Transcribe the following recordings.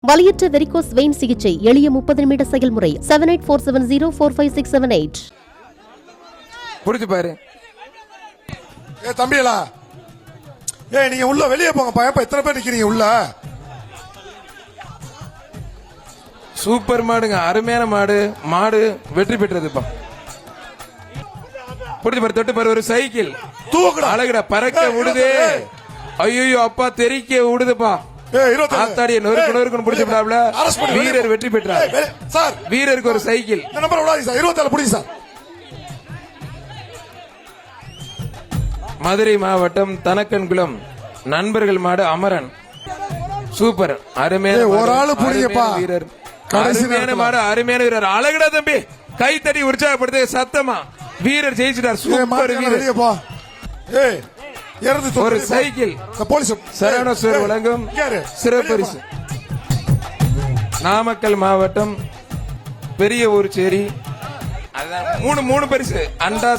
வலியற்ற varicose vein சிகிச்சை எளிய 30 நிமிட செயல்முறை 7847045678. புரிஞ்சு பாரு. தம்பிகளா, நீங்க உள்ள வெளியே போங்க. பயப்பா எத்தனை பேர் நிக்கிறீங்க உள்ள? சூப்பர் மாடுங்க, அருமையான மாடு. மாடு வெற்றி பெற்றதுப்பா. புரிஞ்சு பாரு, தொட்டு பாரு. ஒரு சைக்கிள் தூக்குடா, அழகுடா, பறக்க விடுது. ஐயோ அப்பா, தெறிக்க விடுதுப்பா. ஆத்தாடிய நொறுக்கு பிடிச்சிட்டாப்ல. வீரர் வெற்றி பெற்றார். சார், வீரருக்கு ஒரு சைக்கிள். இந்த நம்பர் விடாதீங்க சார். 27 பிடிங்க சார். மதுரை மாவட்டம் தனக்கன்குளம் நண்பர்கள் மாடு அமரன். சூப்பர், அருமையான ஒரு ஆளு புடிங்கப்பா. வீரர், கடைசி அருமையான மாடு, அருமையான வீரர். அழகுடா தம்பி, கை தட்டி உற்சாகப்படுத்து சத்தமா. வீரர் ஜெயிச்சிட்டார். சூப்பர் வீரர். ஒரு சைக்கிள் சரவணேஸ்வர் வழங்கும் சிறப்பு பரிசு. நாமக்கல் மாவட்டம் பெரிய ஊர்ச்சேரி. மூணு பரிசு. அண்டா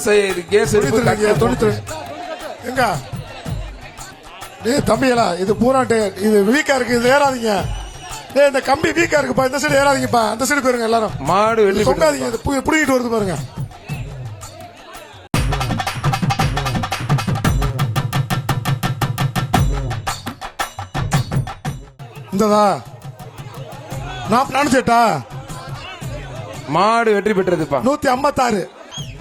கேஸ் எங்க தம்பிகளா, இது பூராட்டு, இது வீக்கா இருக்கு, இது ஏறாதீங்க. இந்த கம்பி வீக்கா இருக்குப்பா, இந்த சைடு ஏறாதீங்கப்பா, அந்த சைடு போயிருங்க எல்லாரும். மாடு வெள்ளி சொல்லாதீங்க, புடிக்கிட்டு வருது பாருங்க. இந்ததா 48 மாடு வெற்றி பெற்றதுப்பா. 156.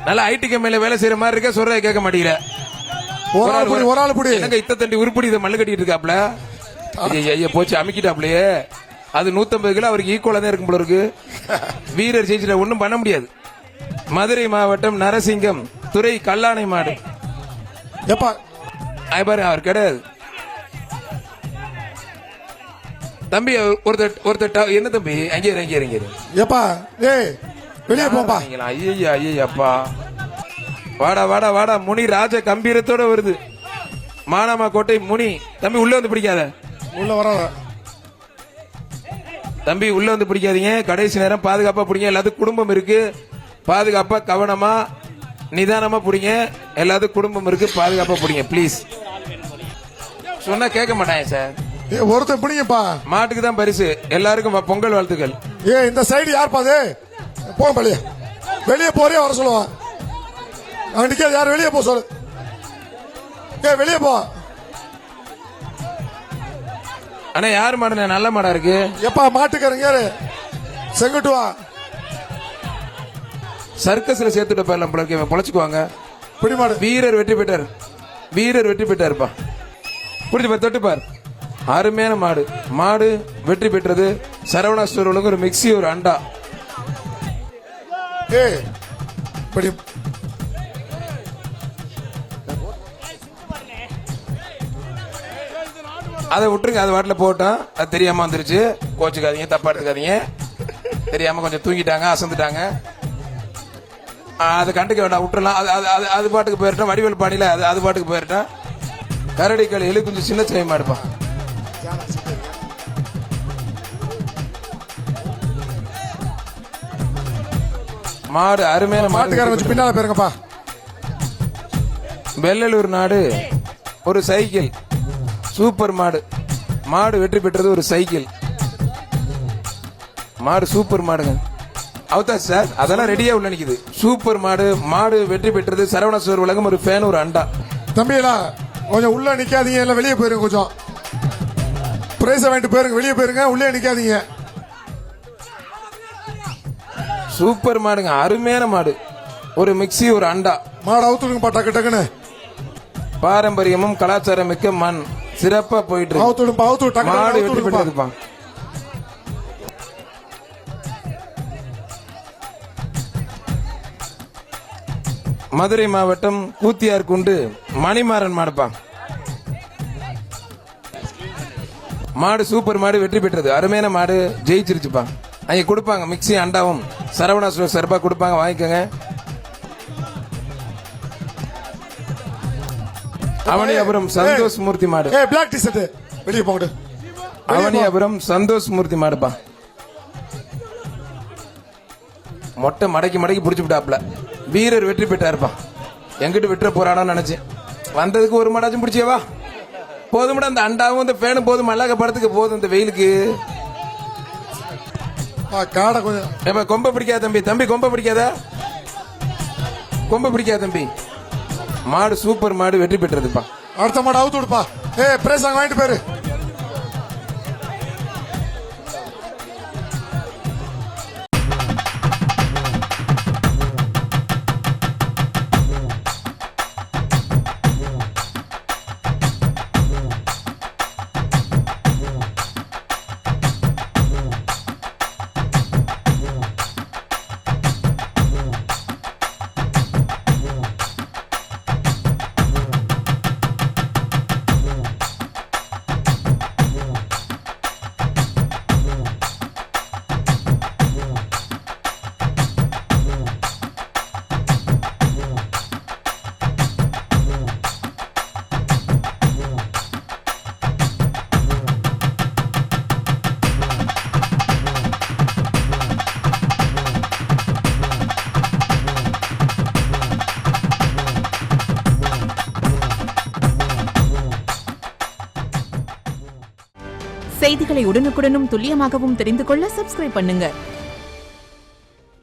நல்ல ஐடி கம்பெனில வேலை செய்யற மாதிரி இருக்க, சொல்றத கேட்க மாட்டேங்கிற. ஒரு ஆள் புடி. எனக்கு இத்த தண்டி உருப்படி இதை மண்ணு கட்டிட்டு இருக்காப்ல. ஐயா போச்சு, அமுக்கிட்டாப்லயே. அது 150 கிலோ அவருக்கு ஈக்குவலா தான் இருக்கும் போல இருக்கு. வீரர் ஜெயிச்சிட, ஒன்னும் பண்ண முடியாது. மதுரை மாவட்டம் நரசிங்கம் துறை கல்லானை மாடு. எப்பா பாரு, அவர் கிடையாது தம்பி. ஒருத்தர் என்ன தம்பி, அங்கே எப்பா வெளியே போப்பா. ஐயப்பா, வாடா வாடா வாடா. முனி ராஜ கம்பீரத்தோட வருது. மானாமா கோட்டை முனி. தம்பி உள்ள வந்து பிடிக்காத. உள்ள வர தம்பி, உள்ள வந்து பிடிக்காதீங்க. கடைசி நேரம் பாதுகாப்பா பிடிங்க. எல்லாத்துக்கும் குடும்பம் இருக்கு. பாதுகாப்பா, கவனமா, நிதானமா பிடிங்க. எல்லாத்துக்கும் குடும்பம் இருக்கு, பாதுகாப்பா பிடிங்க ப்ளீஸ். சொன்னா கேட்க மாட்டாங்க சார். ஒருத்தர் பிடிங்கப்பா. மாட்டுக்கு தான் பரிசு. எல்லாருக்கும் பொங்கல் வாழ்த்துக்கள். இந்த சைடு யார்ப்பா அது? போ வெளியே போறே வர சொல்லுவான். யார் வெளியே போ சொல்லு. வெளியே போ. ஆனா யாரு மாடு நல்ல மாடா இருக்கு. எப்பா மாட்டுக்காரங்க யாரு? செங்குட்டு வா. சர்க்கஸ்ல சேர்த்துட்டு போயிடலாம், பொழைச்சுக்குவாங்க. பிடிமாடு. வீரர் வெற்றி பெற்றார். வீரர் வெற்றி பெற்றாருப்பா. புரிஞ்சு பாரு, தொட்டு பாரு. அருமையான மாடு. மாடு வெற்றி பெற்றது. சரவணேஸ்வரனுக்கு ஒரு மிக்சி, ஒரு அண்டா. அதை விட்டுருங்க, அது வாட்டில போட்டோம். அது தெரியாம வந்துருச்சு, கோச்சுக்காதீங்க, தப்பா எடுத்துக்காதீங்க. தெரியாம கொஞ்சம் தூங்கிட்டாங்க, அசந்துட்டாங்க. அதை கண்டுக்க வேண்டாம், விட்டுறலாம். அது பாட்டுக்கு போயிட்டோம். வடிவேல் பாடியில அது பாட்டுக்கு போயிட்டோம். கரடிக்கல் எலி கொஞ்சம் சின்ன செய்ய மாடுப்பான். மாடு அருமையான மாட்டுக்காரன் வச்சு பின்னால போயிருங்கப்பா. வெள்ளலூர் நாடு ஒரு சைக்கிள். சூப்பர் மாடு. மாடு வெற்றி பெற்றது, ஒரு சைக்கிள். மாடு சூப்பர் மாடுங்க. அவதா சார், அதெல்லாம் ரெடியா உள்ள நிக்குது. சூப்பர் மாடு. மாடு வெற்றி பெற்றது. சரவணேஸ்வர் உலகம் ஒரு ஃபேன், ஒரு அண்டா. தம்பிகளா, கொஞ்சம் உள்ள நிக்காதீங்க, எல்லாம் வெளியே போயிருங்க. கொஞ்சம் பிரைஸ் வாங்கிட்டு போயிருங்க, வெளியே போயிருங்க, உள்ளே நிக்காதீங்க. சூப்பர் மாடுங்க, அருமையான மாடு. ஒரு மிக்சி, ஒரு அண்டா. மாடு அவுத்துடுங்கப்பா டக்கு டக்குன்னு. பாரம்பரியமும் கலாச்சாரம் மிக்க மண். சிறப்பா போயிட்டு இருக்கு. மாடு வெற்றி பெற்றதுப்பா. மதுரை மாவட்டம் கூத்தியார் குண்டு மணிமாறன் மாடுப்பா. மாடு சூப்பர் மாடு வெற்றி பெற்றது. அருமையான மாடு ஜெயிச்சிருச்சுப்பா. அங்க கொடுப்பாங்க மிக்சி, அண்டாவும். சரவணேஸ்வர் சர்பா கொடுப்பாங்க, வாங்கிக்கோங்க. அவனியாபுரம் சந்தோஷ் மூர்த்தி மாடு. பிளாக் டி-ஷர்ட் வெளியே போங்க. அவனியாபுரம் சந்தோஷ் மூர்த்தி மாடுப்பா. மொட்டை மடக்கி புடிச்சு விட்டாப்ல. வீரர் வெற்றி பெற்றாருப்பா. எங்கிட்ட விட்டுற போறானு நினைச்சேன். வந்ததுக்கு ஒரு மாடாச்சும் பிடிச்சேவா. போதும்டா, அந்த அண்டாவும் இந்த ஃபேனும் போதும். மல்லாக்க படத்துக்கு போதும். இந்த வெயிலுக்கு காடை கொஞ்சம் ஏப்பா கொம்ப பிடிக்காத தம்பி, தம்பி கொம்ப பிடிக்காதா? கொம்ப பிடிக்காத தம்பி. மாடு சூப்பர் மாடு, வெற்றி பெற்றதுப்பா. அடுத்த மாடு அவுத்து விடுப்பா. பிரேஸ் அங்க வாங்கிட்டு போயிரு. செய்திகளை உடனுக்குடனும் துல்லியமாகவும் தெரிந்து கொள்ள சப்ஸ்கிரைப் பண்ணுங்க.